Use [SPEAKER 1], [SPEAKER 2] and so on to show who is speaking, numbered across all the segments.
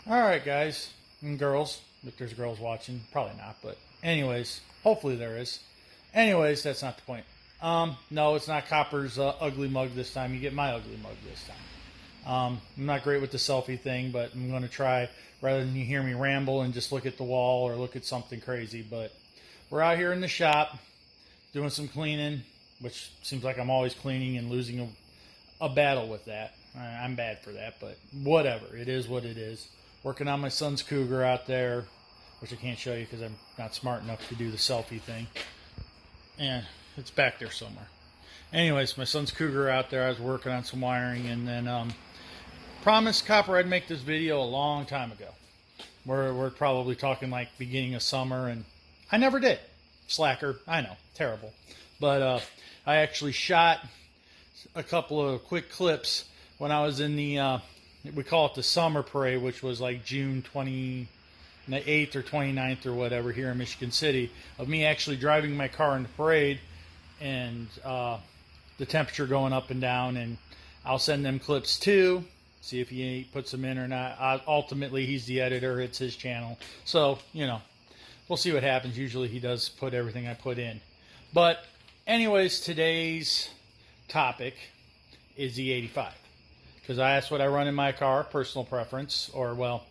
[SPEAKER 1] Alright, guys and girls, if there's girls watching, probably not, but anyways, hopefully there is. Anyways, that's not the point. No, it's not Copper's ugly mug this time. You get my ugly mug this time. I'm not great with the selfie thing, but I'm going to try rather than you hear me ramble and just look at the wall or look at something crazy. But we're out here in the shop doing some cleaning, which seems like I'm always cleaning and losing a battle with that. I'm bad for that, but whatever. It is what it is. Working on my son's Cougar out there, which I can't show you because I'm not smart enough to do the selfie thing. And it's back there somewhere. Anyways, my son's Cougar out there. I was working on some wiring, and then promised Copper I'd make this video a long time ago. We're probably talking like beginning of summer, and I never did. Slacker, I know, terrible. But I actually shot a couple of quick clips when I was in the, we call it the summer parade, which was like June 28th or 29th or whatever here in Michigan City, of me actually driving my car in the parade and the temperature going up and down. And I'll send them clips too, see if he puts them in or not. Ultimately, he's the editor. It's his channel. So, you know, we'll see what happens. Usually he does put everything I put in. But anyways, today's topic is the E-85. Because that's what I run in my car, personal preference. Or, well,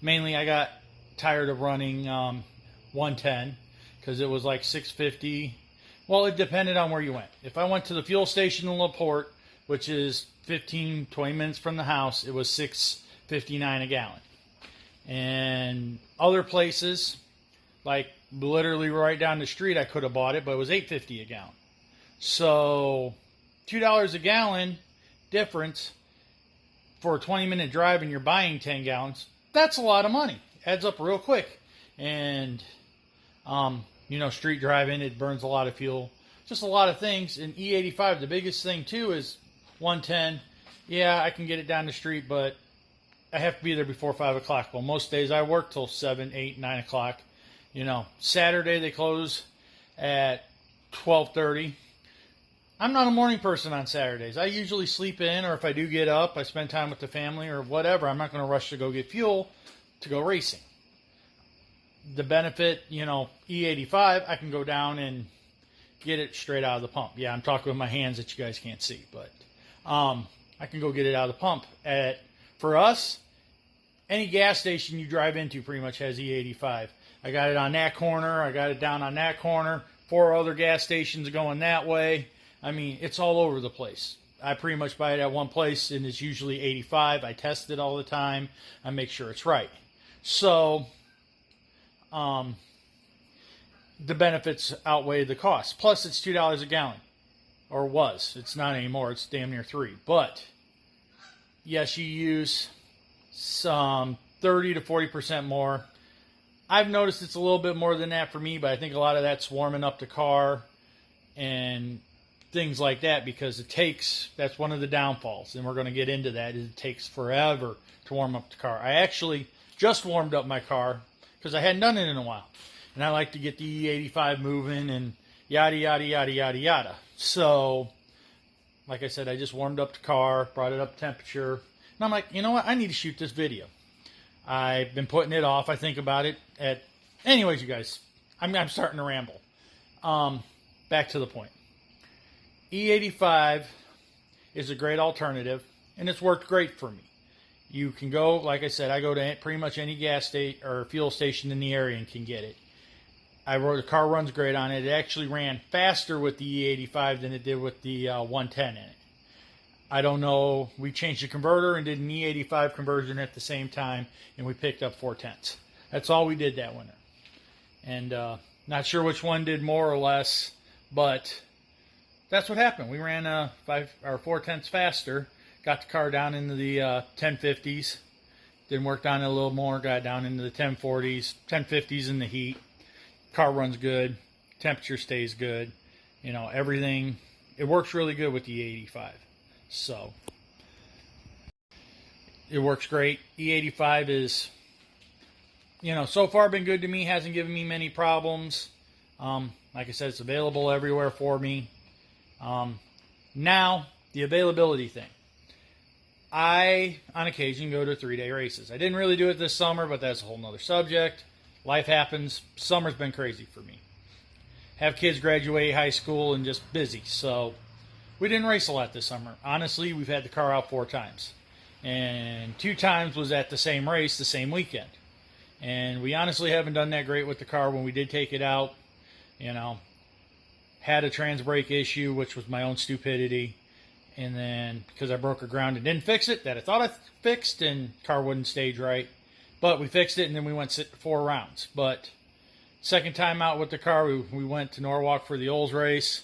[SPEAKER 1] mainly I got tired of running 110 because it was like 650. Well, it depended on where you went. If I went to the fuel station in LaPorte, which is 15, 20 minutes from the house, it was $6.59 a gallon. And other places, like literally right down the street, I could have bought it, but it was $8.50 a gallon. So $2 a gallon difference for a 20-minute drive, and you're buying 10 gallons. That's a lot of money. Adds up real quick. And you know, street driving, it burns a lot of fuel. Just a lot of things. And E-85, the biggest thing too is 110. Yeah, I can get it down the street, but I have to be there before 5 o'clock. Well, most days I work till 7, 8, 9 o'clock. You know, Saturday they close at 12:30. I'm not a morning person on Saturdays. I usually sleep in, or if I do get up, I spend time with the family or whatever. I'm not going to rush to go get fuel to go racing. The benefit, you know, E-85, I can go down and get it straight out of the pump. Yeah, I'm talking with my hands that you guys can't see, but I can go get it out of the pump. For us, any gas station you drive into pretty much has E-85. I got it on that corner. I got it down on that corner. 4 other gas stations going that way. I mean, it's all over the place. I pretty much buy it at one place, and it's usually 85. I test it all the time. I make sure it's right. So the benefits outweigh the cost. Plus, it's $2 a gallon. Or was. It's not anymore. It's damn near $3. But, yes, you use some 30 to 40% more. I've noticed it's a little bit more than that for me, but I think a lot of that's warming up the car and things like that, because that's one of the downfalls, and we're going to get into that, is it takes forever to warm up the car. I actually just warmed up my car because I hadn't done it in a while, and I like to get the E-85 moving and yada, yada, yada, yada, yada. So, like I said, I just warmed up the car, brought it up temperature, and I'm like, you know what, I need to shoot this video. I've been putting it off. I think about it anyways, you guys, I'm starting to ramble. Back to the point. E-85 is a great alternative, and it's worked great for me. You can go, like I said, I go to pretty much any gas station or fuel station in the area and can get it. The car runs great on it. It actually ran faster with the E-85 than it did with the 110 in it. I don't know. We changed the converter and did an E-85 conversion at the same time, and we picked up 4/10. That's all we did that winter. And not sure which one did more or less, but that's what happened. We ran 4/10 faster, got the car down into the 1050s, then worked on it a little more, got down into the 1040s, 1050s in the heat. Car runs good, temperature stays good, you know, everything. It works really good with the E-85. So it works great. E-85 is, you know, so far been good to me, hasn't given me many problems. Like I said, it's available everywhere for me. Now, the availability thing. I, on occasion, go to 3-day races. I didn't really do it this summer, but that's a whole nother subject. Life happens. Summer's been crazy for me. Have kids graduate high school and just busy. So we didn't race a lot this summer. Honestly, we've had the car out 4 times. And 2 times was at the same race the same weekend. And we honestly haven't done that great with the car when we did take it out. You know, had a trans brake issue, which was my own stupidity. And then because I broke her ground and didn't fix it, that I thought I fixed, and car wouldn't stage right. But we fixed it, and then we went 4 rounds. But second time out with the car, we went to Norwalk for the Ols race,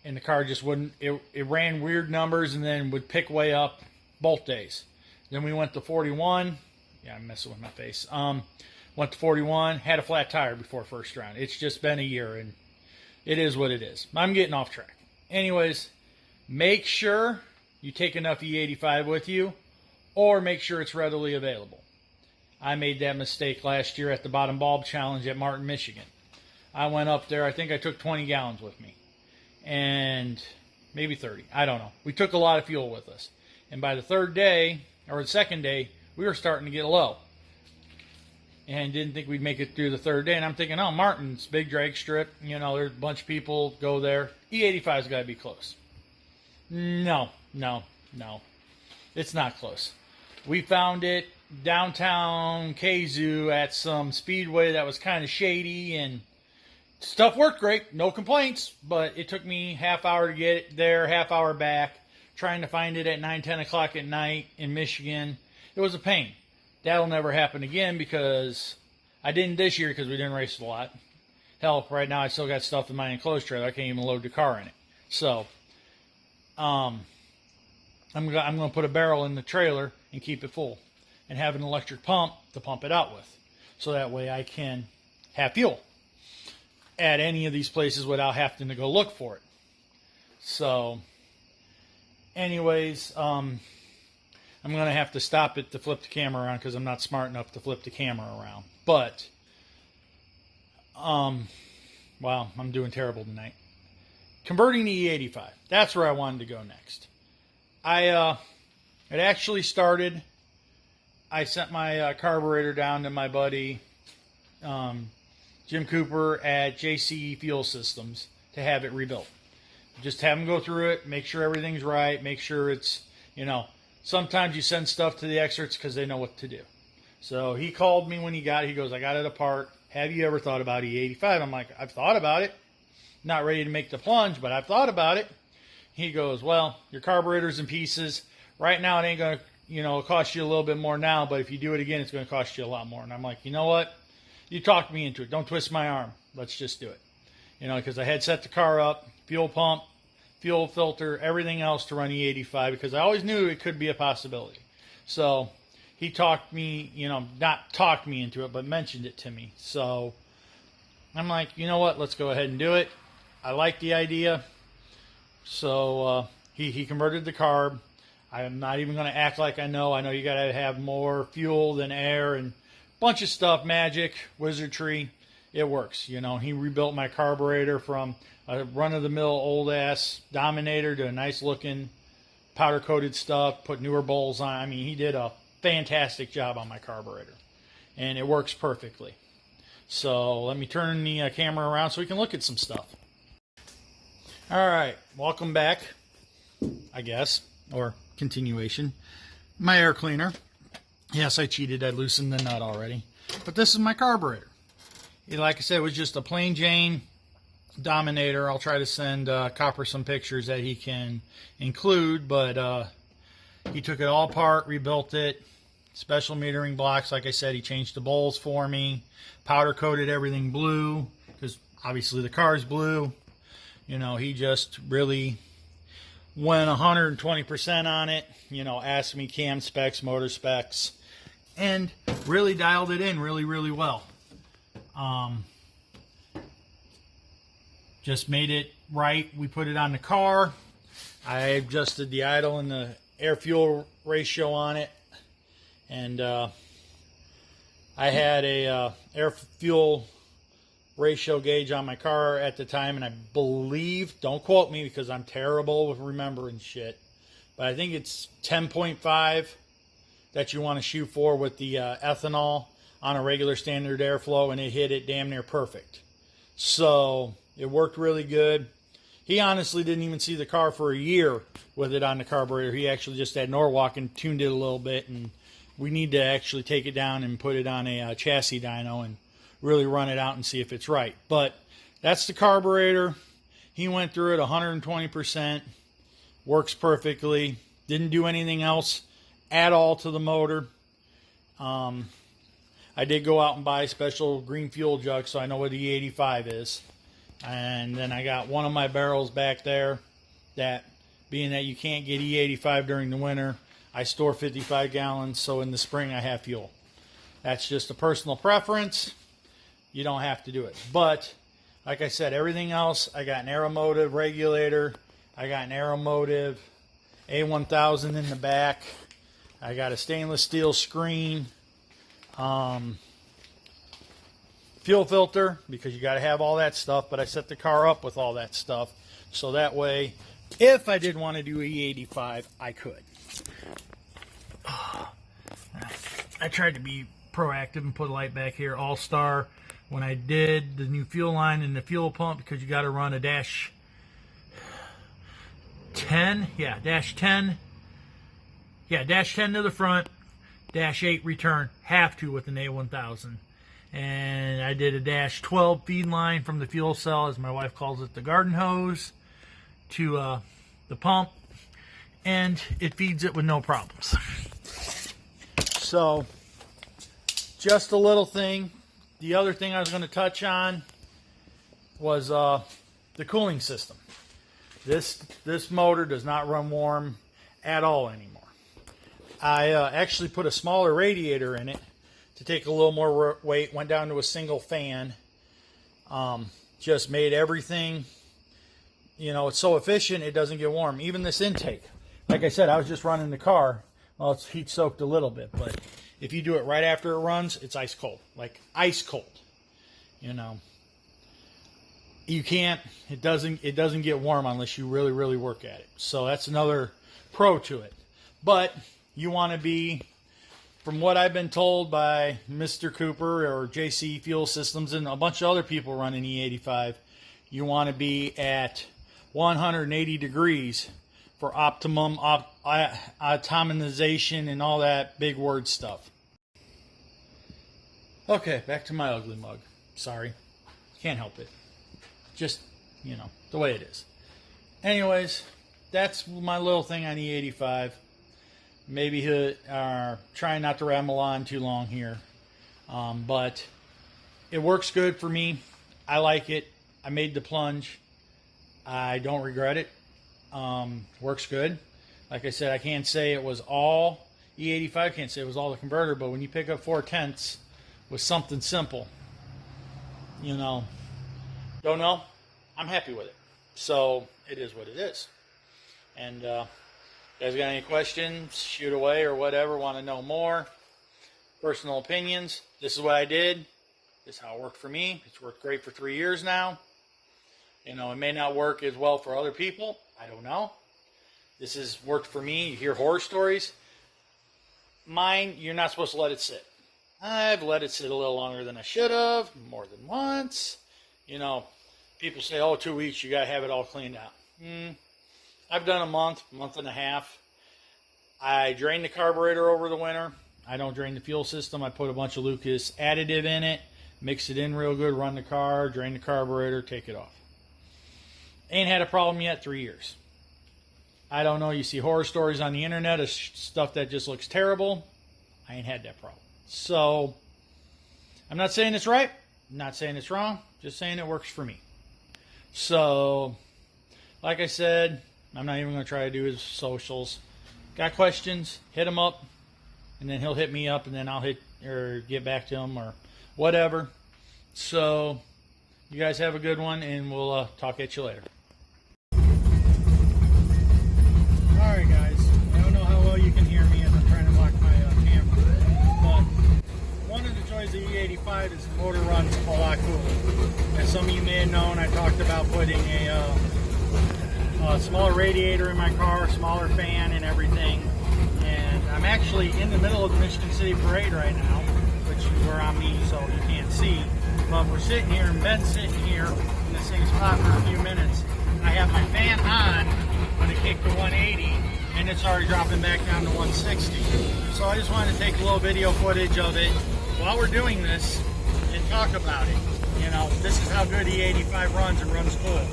[SPEAKER 1] and the car just wouldn't. It ran weird numbers and then would pick way up both days. Then we went to 41. Yeah, I'm messing with my face. Went to 41, had a flat tire before first round. It's just been a year, and it is what it is. I'm getting off track. Anyways, make sure you take enough E-85 with you, or make sure it's readily available. I made that mistake last year at the Bottom Bulb Challenge at Martin, Michigan. I went up there. I think I took 20 gallons with me, and maybe 30. I don't know. We took a lot of fuel with us. And by the third day, or the second day, we were starting to get low. And didn't think we'd make it through the third day. And I'm thinking, oh, Martin's big drag strip. You know, there's a bunch of people go there. E-85's got to be close. No. It's not close. We found it downtown Kazoo at some speedway that was kind of shady, and stuff worked great. No complaints. But it took me half hour to get it there, half hour back. Trying to find it at 9, 10 o'clock at night in Michigan. It was a pain. That'll never happen again because I didn't this year because we didn't race a lot. Hell, right now I still got stuff in my enclosed trailer. I can't even load the car in it. So, I'm going to put a barrel in the trailer and keep it full. And have an electric pump to pump it out with. So that way I can have fuel at any of these places without having to go look for it. So, anyways, I'm going to have to stop it to flip the camera around because I'm not smart enough to flip the camera around. But, wow, I'm doing terrible tonight. Converting to E-85. That's where I wanted to go next. It actually started, I sent my carburetor down to my buddy Jim Cooper at JCE Fuel Systems to have it rebuilt. Just have them go through it, make sure everything's right, make sure it's, you know, sometimes you send stuff to the experts because they know what to do. So he called me when he got it. He goes, I got it apart. Have you ever thought about E-85? I'm like, I've thought about it. Not ready to make the plunge, but I've thought about it. He goes, well, your carburetor's in pieces. Right now it ain't going to, you know, cost you a little bit more now, but if you do it again, it's going to cost you a lot more. And I'm like, you know what? You talked me into it. Don't twist my arm. Let's just do it. You know, because I had set the car up, fuel pump, fuel filter, everything else to run E-85 because I always knew it could be a possibility. So he talked me, you know, not talked me into it, but mentioned it to me. So I'm like, you know what? Let's go ahead and do it. I like the idea. So he converted the carb. I'm not even going to act like I know. I know you got to have more fuel than air and a bunch of stuff, magic, wizardry. It works. You know, he rebuilt my carburetor from a run-of-the-mill old-ass Dominator to a nice-looking powder-coated stuff, put newer bowls on. I mean, he did a fantastic job on my carburetor, and it works perfectly. So let me turn the camera around so we can look at some stuff. All right, welcome back, I guess, or continuation. My air cleaner. Yes, I cheated. I loosened the nut already. But this is my carburetor. Like I said, it was just a plain Jane Dominator. I'll try to send Copper some pictures that he can include, but he took it all apart, rebuilt it, special metering blocks. Like I said, he changed the bowls for me, powder coated everything blue, because obviously the car's blue. You know, he just really went 120% on it, you know, asked me cam specs, motor specs, and really dialed it in really, really well. Just made it right. We put it on the car. I adjusted the idle and the air-fuel ratio on it. And I had a air-fuel ratio gauge on my car at the time, and I believe, don't quote me because I'm terrible with remembering shit, but I think it's 10.5 that you want to shoot for with the ethanol on a regular standard airflow, and it hit it damn near perfect. So it worked really good. He honestly didn't even see the car for a year with it on the carburetor. He actually just had Norwalk and tuned it a little bit, and we need to actually take it down and put it on a chassis dyno and really run it out and see if it's right. But that's the carburetor. He went through it 120%, works perfectly, didn't do anything else at all to the motor. I did go out and buy a special green fuel jug, so I know what the E-85 is. And then I got one of my barrels back there that, being that you can't get E-85 during the winter, I store 55 gallons, so in the spring I have fuel. That's just a personal preference. You don't have to do it. But, like I said, everything else, I got an Aeromotive regulator. I got an Aeromotive A1000 in the back. I got a stainless steel screen. Fuel filter, because you got to have all that stuff, but I set the car up with all that stuff, so that way, if I did want to do E85, I could. I tried to be proactive and put a light back here, All-Star, when I did the new fuel line and the fuel pump, because you got to run a dash 10, dash 10 to the front, dash 8 return, have to with an A1000. And I did a dash 12 feed line from the fuel cell, as my wife calls it, the garden hose, to the pump, and it feeds it with no problems. So, just a little thing. The other thing I was going to touch on was the cooling system. This motor does not run warm at all anymore. I actually put a smaller radiator in it to take a little more weight, went down to a single fan, just made everything, it's so efficient it doesn't get warm. Even this intake, like I said, I was just running the car, well, it's heat soaked a little bit, but if you do it right after it runs, it's ice cold, like ice cold. You can't, it doesn't get warm unless you really, really work at it. So that's another pro to it. But you want to be, from what I've been told by Mr. Cooper or JC Fuel Systems and a bunch of other people running E85, you want to be at 180 degrees for optimum atomization and all that big word stuff. Okay, back to my ugly mug. Sorry. Can't help it. Just, the way it is. Anyways, that's my little thing on E85. Maybe trying not to ramble on too long here. But it works good for me. I like it. I made the plunge. I don't regret it. Works good. Like I said, I can't say it was all E85. Can't say it was all the converter. But when you pick up 4/10 with something simple, don't know, I'm happy with it. So it is what it is. And you guys got any questions, shoot away or whatever, want to know more, personal opinions, this is what I did, this is how it worked for me. It's worked great for 3 years now. It may not work as well for other people, I don't know. This has worked for me. You hear horror stories. Mine, you're not supposed to let it sit. I've let it sit a little longer than I should have, more than once. People say, 2 weeks, you got to have it all cleaned out. I've done a month and a half. I drain the carburetor over the winter. I don't drain the fuel system. I put a bunch of Lucas additive in it, mix it in real good, run the car, drain the carburetor, take it off. Ain't had a problem yet, 3 years. I don't know, you see horror stories on the internet of stuff that just looks terrible. I ain't had that problem. So, I'm not saying it's right, I'm not saying it's wrong, just saying it works for me. So, like I said, I'm not even going to try to do his socials. Got questions, hit him up, and then he'll hit me up, and then I'll get back to him or whatever. So, you guys have a good one, and we'll talk at you later. Alright guys, I don't know how well you can hear me as I'm trying to lock my camera, but one of the joys of E85 is the motor runs a lot cooler. As some of you may have known, I talked about putting a smaller radiator in my car, smaller fan and everything. And I'm actually in the middle of the Michigan City Parade right now, which we're on me, so you can't see. But we're sitting here, and Ben's sitting here in the same spot for a few minutes. I have my fan on when it kicked to 180, and it's already dropping back down to 160. So I just wanted to take a little video footage of it while we're doing this and talk about it. You know, this is how good E-85 runs and runs full.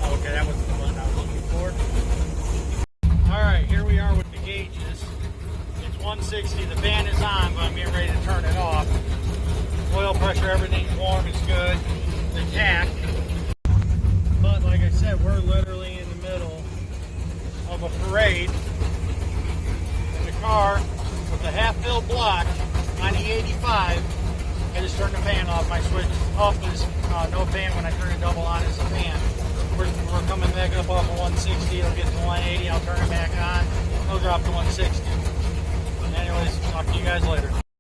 [SPEAKER 1] Oh, okay, that wasn't the one I was looking for. Alright, here we are with the gauges. It's 160, the fan is on, but I'm getting ready to turn it off. Oil pressure, everything's warm, it's good. The tach. But like I said, we're literally in the middle of a parade in the car with a half-filled block on E-85. I just turned the fan off. My switch off is no fan. When I turn it double on, it's a fan. We're coming back up off of 160. It'll get to 180. I'll turn it back on. It'll drop to 160. Anyways, talk to you guys later.